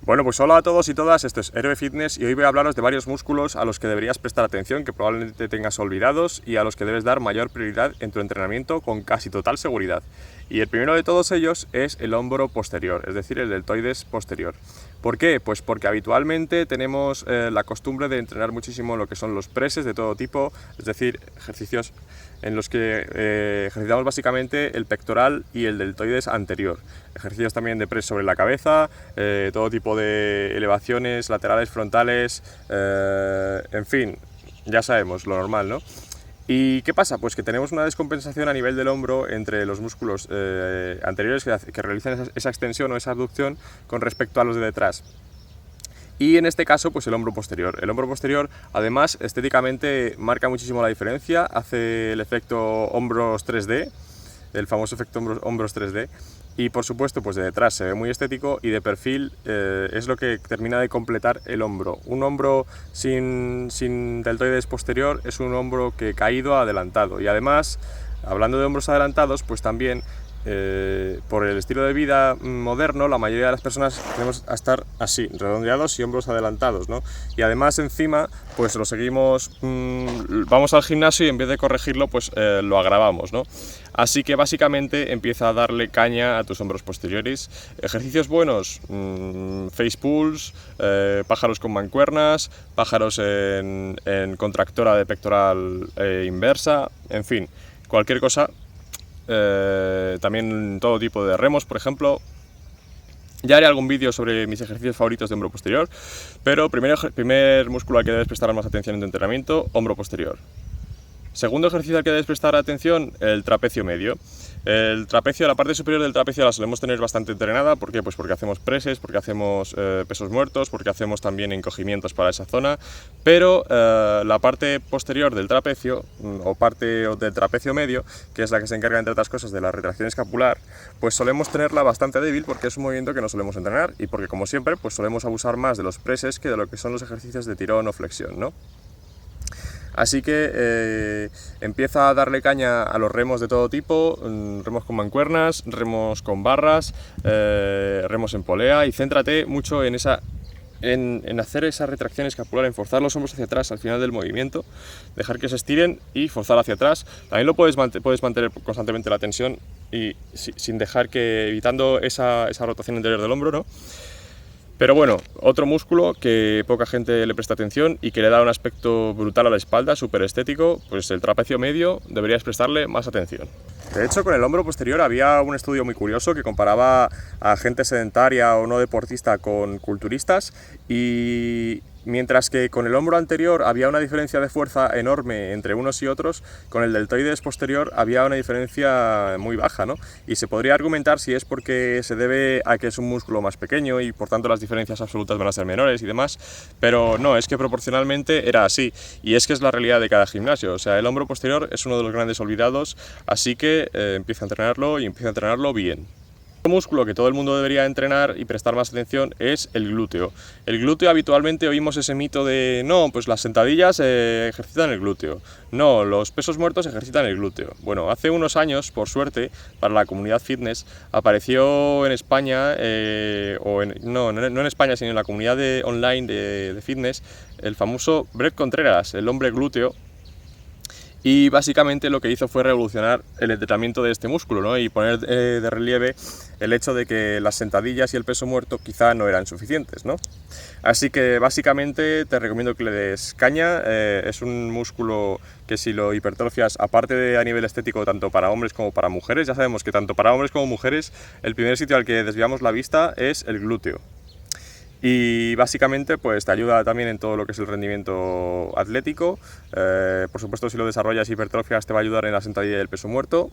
Bueno, pues hola a todos y todas, esto es Héroe Fitness y hoy voy a hablaros de varios músculos a los que deberías prestar atención, que probablemente tengas olvidados y a los que debes dar mayor prioridad en tu entrenamiento con casi total seguridad. Y el primero de todos ellos es el hombro posterior, es decir, el deltoides posterior. ¿Por qué? Pues porque habitualmente tenemos la costumbre de entrenar muchísimo lo que son los presses de todo tipo, es decir, ejercicios en los que ejercitamos básicamente el pectoral y el deltoides anterior. Ejercicios también de press sobre la cabeza, todo tipo de elevaciones laterales, frontales, en fin, ya sabemos, lo normal, ¿no? ¿Y qué pasa? Pues que tenemos una descompensación a nivel del hombro entre los músculos anteriores que realizan esa extensión o esa abducción con respecto a los de detrás. Y en este caso, pues el hombro posterior. El hombro posterior, además, estéticamente marca muchísimo la diferencia, hace el efecto hombros 3D, el famoso efecto hombros 3D, y por supuesto, pues de detrás se ve muy estético y de perfil es lo que termina de completar el hombro. Un hombro sin deltoides posterior es un hombro que caído adelantado, y además, hablando de hombros adelantados, pues también por el estilo de vida moderno, la mayoría de las personas tenemos a estar así, redondeados y hombros adelantados, ¿no? Y además encima, pues lo seguimos, vamos al gimnasio y en vez de corregirlo, pues lo agravamos, ¿no? Así que básicamente empieza a darle caña a tus hombros posteriores. Ejercicios buenos, face pulls, pájaros con mancuernas, pájaros en contractora de pectoral inversa, en fin, cualquier cosa. También todo tipo de remos, por ejemplo. Ya haré algún vídeo sobre mis ejercicios favoritos de hombro posterior, pero primer músculo al que debes prestar más atención en tu entrenamiento, hombro posterior. Segundo ejercicio al que debes prestar atención, el trapecio medio. El trapecio, la parte superior del trapecio la solemos tener bastante entrenada. ¿Por qué? Pues porque hacemos presses, porque hacemos pesos muertos, porque hacemos también encogimientos para esa zona, pero la parte posterior del trapecio, o parte del trapecio medio, que es la que se encarga, entre otras cosas, de la retracción escapular, pues solemos tenerla bastante débil porque es un movimiento que no solemos entrenar y porque, como siempre, pues solemos abusar más de los presses que de lo que son los ejercicios de tirón o flexión, ¿no? Así que empieza a darle caña a los remos de todo tipo, remos con mancuernas, remos con barras, remos en polea, y céntrate mucho en hacer esa retracción escapular, en forzar los hombros hacia atrás al final del movimiento, dejar que se estiren y forzar hacia atrás. También puedes mantener constantemente la tensión y sin dejar evitando esa rotación interior del hombro, ¿no? Pero bueno, otro músculo que poca gente le presta atención y que le da un aspecto brutal a la espalda, súper estético, pues el trapecio medio deberías prestarle más atención. De hecho, con el hombro posterior había un estudio muy curioso que comparaba a gente sedentaria o no deportista con culturistas, y mientras que con el hombro anterior había una diferencia de fuerza enorme entre unos y otros, con el deltoides posterior había una diferencia muy baja, ¿no? Y se podría argumentar si es porque se debe a que es un músculo más pequeño y por tanto las diferencias absolutas van a ser menores y demás, pero no, es que proporcionalmente era así, y es que es la realidad de cada gimnasio. O sea, el hombro posterior es uno de los grandes olvidados, así que empieza a entrenarlo y empieza a entrenarlo bien. El músculo que todo el mundo debería entrenar y prestar más atención es el glúteo. El glúteo, habitualmente oímos ese mito de no, pues las sentadillas ejercitan el glúteo, no, los pesos muertos ejercitan el glúteo. Bueno, hace unos años, por suerte, para la comunidad fitness, apareció en España, no en España, sino en la comunidad online de fitness, el famoso Brett Contreras, el hombre glúteo. Y básicamente lo que hizo fue revolucionar el entrenamiento de este músculo, ¿no? Y poner de relieve el hecho de que las sentadillas y el peso muerto quizá no eran suficientes, ¿no? Así que básicamente te recomiendo que le des caña. Es un músculo que, si lo hipertrofias, aparte de a nivel estético, tanto para hombres como para mujeres, ya sabemos que tanto para hombres como mujeres el primer sitio al que desviamos la vista es el glúteo. Y básicamente pues te ayuda también en todo lo que es el rendimiento atlético. Por supuesto, si lo desarrollas y hipertrofias, te va a ayudar en la sentadilla y el peso muerto.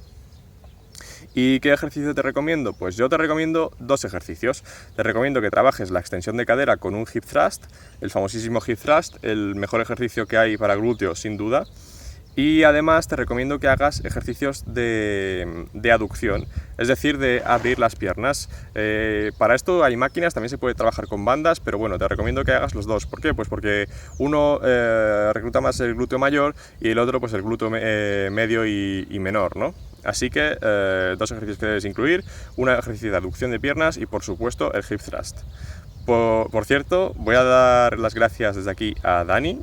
¿Y qué ejercicio te recomiendo? Pues yo te recomiendo dos ejercicios. Te recomiendo que trabajes la extensión de cadera con un hip thrust, el famosísimo hip thrust, el mejor ejercicio que hay para glúteo sin duda. Y además te recomiendo que hagas ejercicios de aducción, es decir, de abrir las piernas. Para esto hay máquinas, también se puede trabajar con bandas, pero bueno, te recomiendo que hagas los dos. ¿Por qué? Pues porque uno recluta más el glúteo mayor y el otro pues el glúteo medio y menor, ¿no? Así que dos ejercicios que debes incluir: un ejercicio de aducción de piernas y, por supuesto, el hip thrust. Por cierto, voy a dar las gracias desde aquí a Dani,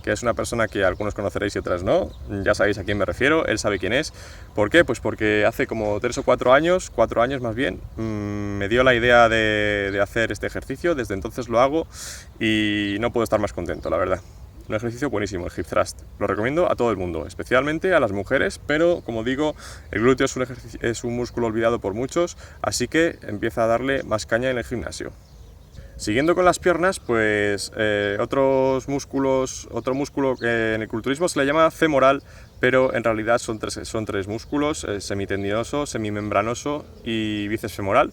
que es una persona que algunos conoceréis y otras no. Ya sabéis a quién me refiero, él sabe quién es. ¿Por qué? Pues porque hace como 3 o 4 años, 4 años más bien, me dio la idea de hacer este ejercicio. Desde entonces lo hago y no puedo estar más contento, la verdad. Un ejercicio buenísimo, el hip thrust. Lo recomiendo a todo el mundo, especialmente a las mujeres, pero como digo, el glúteo es un músculo olvidado por muchos, así que empieza a darle más caña en el gimnasio. Siguiendo con las piernas, pues otro músculo que en el culturismo se le llama femoral, pero en realidad son tres músculos, semitendinoso, semimembranoso y bíceps femoral.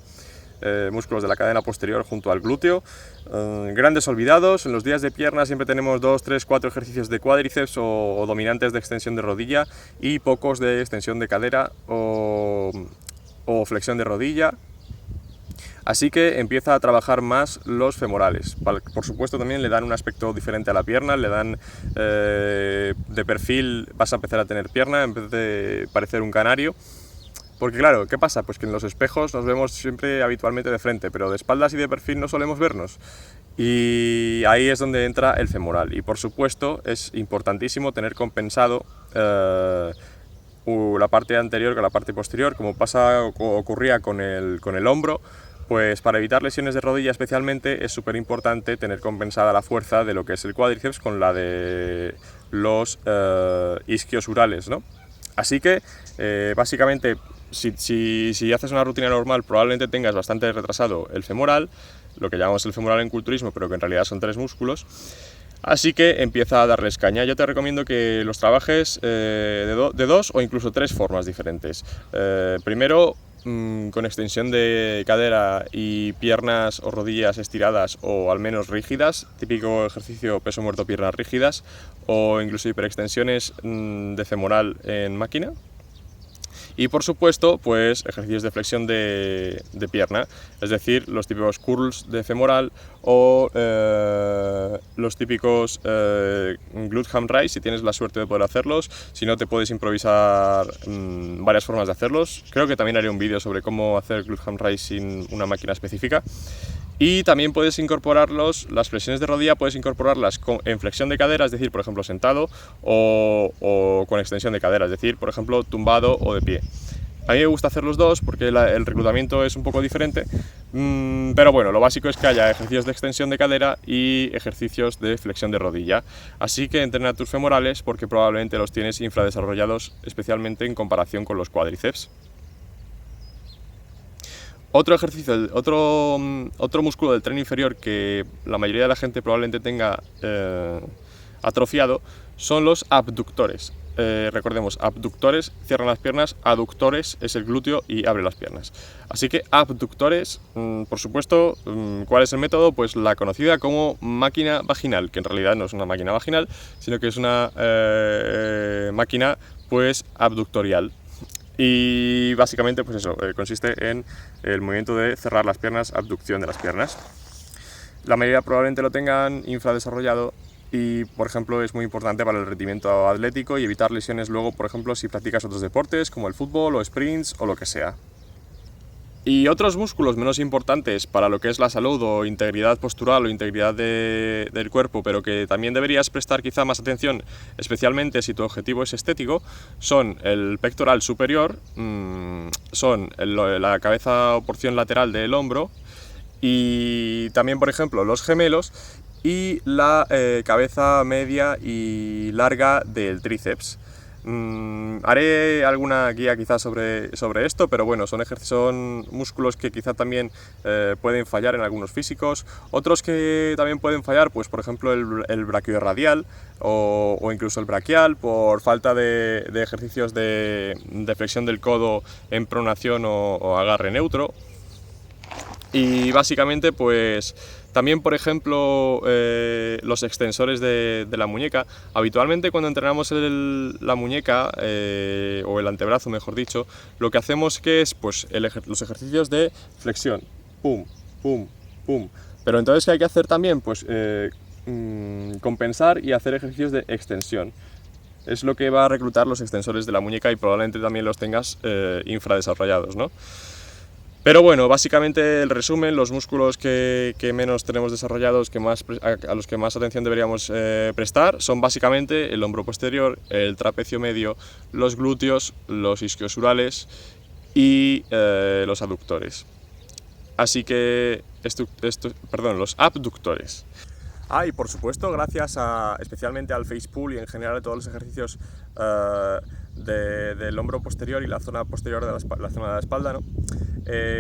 Músculos de la cadena posterior junto al glúteo, grandes olvidados. En los días de pierna siempre tenemos 2, 3, 4 ejercicios de cuádriceps o dominantes de extensión de rodilla y pocos de extensión de cadera o flexión de rodilla. Así que empieza a trabajar más los femorales. Por supuesto también le dan un aspecto diferente a la pierna, le dan de perfil, vas a empezar a tener pierna en vez de parecer un canario. Porque claro, ¿qué pasa? Pues que en los espejos nos vemos siempre habitualmente de frente, pero de espaldas y de perfil no solemos vernos. Y ahí es donde entra el femoral. Y por supuesto es importantísimo tener compensado la parte anterior con la parte posterior, como ocurría con el hombro. Pues para evitar lesiones de rodilla especialmente es súper importante tener compensada la fuerza de lo que es el cuádriceps con la de los isquiosurales, ¿no? Así que básicamente si haces una rutina normal probablemente tengas bastante retrasado el femoral, lo que llamamos el femoral en culturismo, pero que en realidad son 3 músculos. Así que empieza a darles caña. Yo te recomiendo que los trabajes de 2 o incluso 3 formas diferentes. Primero, con extensión de cadera y piernas o rodillas estiradas o al menos rígidas, típico ejercicio peso muerto, piernas rígidas, o incluso hiperextensiones de femoral en máquina. Y por supuesto, pues ejercicios de flexión de pierna, es decir, los típicos curls de femoral o los típicos glute ham rise, si tienes la suerte de poder hacerlos. Si no, te puedes improvisar varias formas de hacerlos. Creo que también haré un vídeo sobre cómo hacer glute ham rise sin una máquina específica. Y también puedes incorporarlos, las flexiones de rodilla puedes incorporarlas en flexión de cadera, es decir, por ejemplo sentado, o con extensión de cadera, es decir, por ejemplo tumbado o de pie. A mí me gusta hacer los dos porque el reclutamiento es un poco diferente, pero bueno, lo básico es que haya ejercicios de extensión de cadera y ejercicios de flexión de rodilla. Así que entrena tus femorales porque probablemente los tienes infradesarrollados, especialmente en comparación con los cuádriceps. Otro ejercicio, otro músculo del tren inferior que la mayoría de la gente probablemente tenga atrofiado son los abductores. Recordemos, abductores cierran las piernas, aductores es el glúteo y abre las piernas. Así que abductores, por supuesto, ¿cuál es el método? Pues la conocida como máquina vaginal, que en realidad no es una máquina vaginal, sino que es una máquina pues abductorial. Y básicamente pues eso, consiste en el movimiento de cerrar las piernas, abducción de las piernas. La mayoría probablemente lo tengan infradesarrollado y por ejemplo es muy importante para el rendimiento atlético y evitar lesiones luego, por ejemplo, si practicas otros deportes como el fútbol o sprints o lo que sea. Y otros músculos menos importantes para lo que es la salud o integridad postural o integridad del cuerpo, pero que también deberías prestar quizá más atención, especialmente si tu objetivo es estético, son el pectoral superior, son la cabeza o porción lateral del hombro y también, por ejemplo, los gemelos y la cabeza media y larga del tríceps. Haré alguna guía quizás sobre esto, pero bueno, son músculos que quizá también pueden fallar en algunos físicos. Otros que también pueden fallar, pues por ejemplo el brachiorradial o incluso el braquial por falta de ejercicios de flexión del codo en pronación o agarre neutro. Y básicamente pues también, por ejemplo, los extensores de la muñeca. Habitualmente cuando entrenamos la muñeca, o el antebrazo mejor dicho, lo que hacemos que es pues, los ejercicios de flexión, pum, pum, pum. Pero entonces, ¿qué hay que hacer también? Pues compensar y hacer ejercicios de extensión. Es lo que va a reclutar los extensores de la muñeca y probablemente también los tengas infradesarrollados, ¿no? Pero bueno, básicamente el resumen, los músculos que menos tenemos desarrollados, a los que más atención deberíamos prestar, son básicamente el hombro posterior, el trapecio medio, los glúteos, los isquiosurales y los aductores. Así que, los abductores. Y por supuesto, gracias especialmente al face pull y en general a todos los ejercicios del hombro posterior y la zona posterior de la zona de la espalda, ¿no?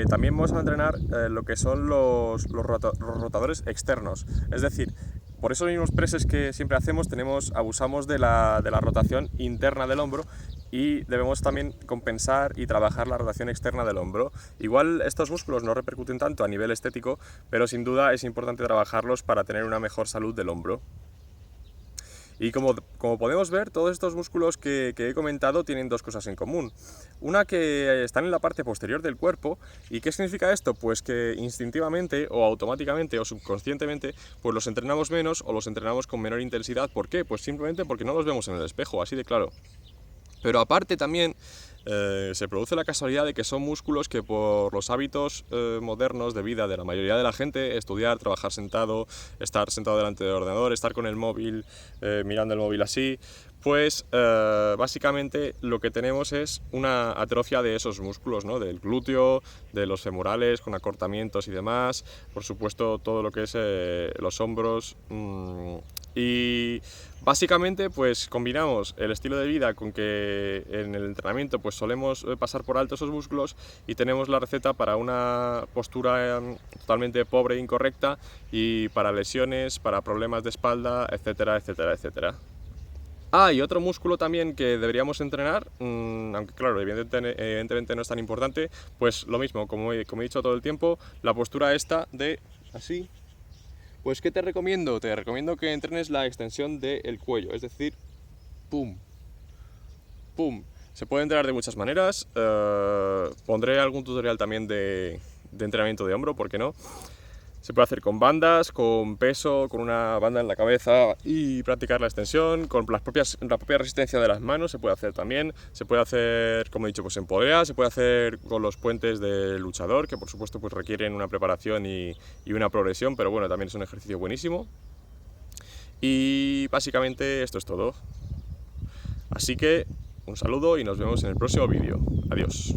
También vamos a entrenar lo que son los rotadores externos, es decir, por esos mismos presses que siempre hacemos abusamos de la rotación interna del hombro y debemos también compensar y trabajar la rotación externa del hombro. Igual estos músculos no repercuten tanto a nivel estético, pero sin duda es importante trabajarlos para tener una mejor salud del hombro. Y como podemos ver, todos estos músculos que he comentado tienen dos cosas en común. Una, que están en la parte posterior del cuerpo. ¿Y qué significa esto? Pues que instintivamente o automáticamente o subconscientemente pues los entrenamos menos o los entrenamos con menor intensidad. ¿Por qué? Pues simplemente porque no los vemos en el espejo, así de claro. Pero aparte también se produce la casualidad de que son músculos que por los hábitos modernos de vida de la mayoría de la gente, estudiar, trabajar sentado, estar sentado delante del ordenador, estar con el móvil, mirando el móvil así, pues básicamente lo que tenemos es una atrofia de esos músculos, ¿no? Del glúteo, de los femorales con acortamientos y demás, por supuesto todo lo que es los hombros. Y básicamente pues combinamos el estilo de vida con que en el entrenamiento pues solemos pasar por alto esos músculos y tenemos la receta para una postura totalmente pobre e incorrecta y para lesiones, para problemas de espalda, etcétera, etcétera, etcétera. Y otro músculo también que deberíamos entrenar, aunque claro, evidentemente no es tan importante, pues lo mismo, como he dicho todo el tiempo, la postura esta de así. Pues ¿qué te recomiendo? Te recomiendo que entrenes la extensión del cuello, es decir, pum, pum. Se puede entrenar de muchas maneras, pondré algún tutorial también de entrenamiento de hombro, ¿por qué no? Se puede hacer con bandas, con peso, con una banda en la cabeza y practicar la extensión, con la propia resistencia de las manos se puede hacer también. Se puede hacer, como he dicho, pues en polea, se puede hacer con los puentes de luchador, que por supuesto pues requieren una preparación y una progresión, pero bueno, también es un ejercicio buenísimo. Y básicamente esto es todo. Así que un saludo y nos vemos en el próximo vídeo. Adiós.